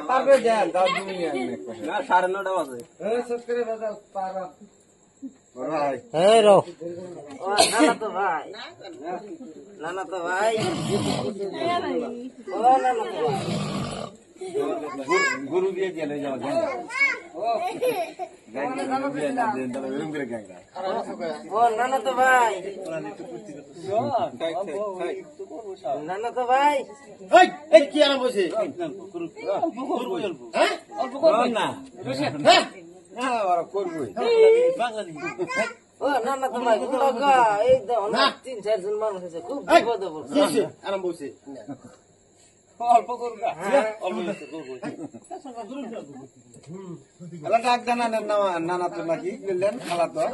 তারপরে দেন দাও 2 মিনিট না 9:30 বাজে শেষ করে দাদা পারা ভাই এই রো ও নানা তো ভাই ও নানা তো ভাই গুরু দিয়ে গেলে যাও দেন ও গাঙ্গা দিয়ে না দেন তাহলে রুম করে গাঙ্গা ও নানা তো ভাই নানা তো ভাই এই কি আর বসে হ্যাঁ অল্প করব না হ্যাঁ আর করবই ও নানা তো ভাই লাগা এই দাও না 3-4 জন মানুষ আছে খুব বিপদে পড়ছে আরাম বসে অল্প করব অল্প করব আলা ডাক জানা নানা তো নাকি বললেন খালা তো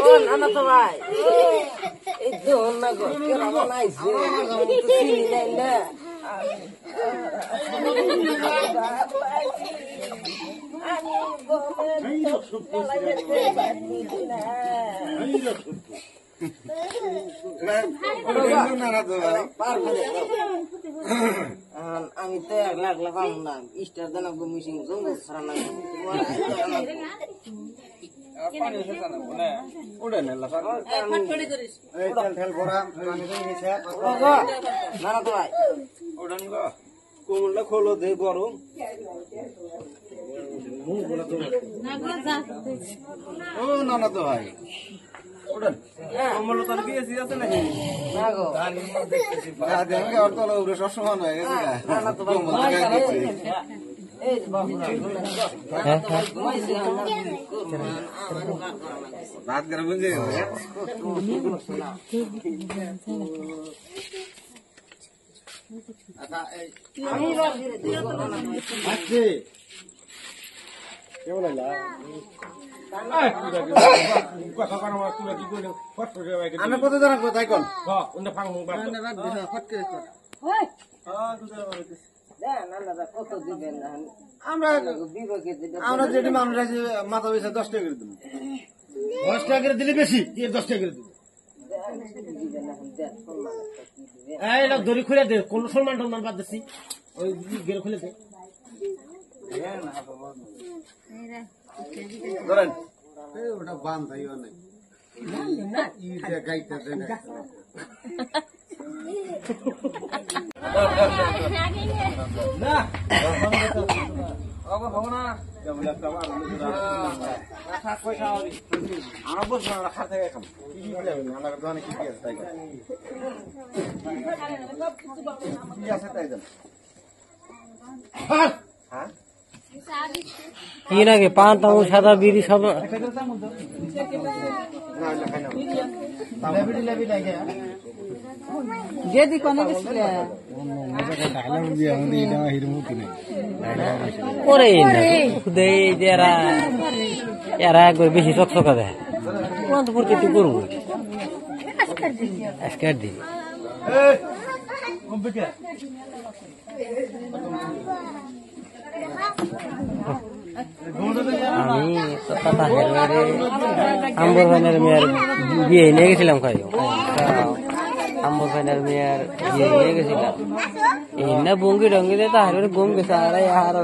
ও নানা তো ভাই এই দোন না গো কেন বানাইছে তো চিনি নাই না আমি তো 1 লাখ লাগাম না স্টার দানা মিশিং জঙ্গল ছাড়া না কোমলটা খোলো দে গরম ও নানা তো ভাই ওটা কোমল তো কি এসি আছে নাকি না গো দেখে আর তো ওরে সবসময় নয় নানা তো ভাই এই বাবু রাত করে বুঝে আমি আছে কেমন লাগলা আমি কত জন কোথায় কোন কত দিবেন আমরা যেটি মানুষ আছে মাথা পয়সা 10 টাকা করে দেবো 10 টাকা করে দিলে বেশি 10 টাকা করে দেবো এই লোক দড়ি খুলে দে কোন সম্মান টম্মান বাদ দিছি ওই গের খুলে দে ধরেন ওটা বান্ধাইও নাই ইটা গাইতে দেন না আবার হবে না আমরা বলছি আমরা খাতে খাম কি আমার দোকানে কি আছে তাই কি আছে তাই দেন হ্যাঁ কি নাকি পান তামু সাদা বিড়ি সব যদি কোনে গেছিল করে খুদে এরা এরা একবার বেশি চকচকা দেয় কোন তো প্রতি করবো আজকের দিন আমি আম্বর ভাইনের মেয়ের বিয়ে নিয়ে গেছিলাম খাই আম্বর ভাইনের মেয়ের বিয়ে নিয়ে গেছিলাম এই না বঙ্গি টঙ্গি দিয়ে তাহার গম গেছে আর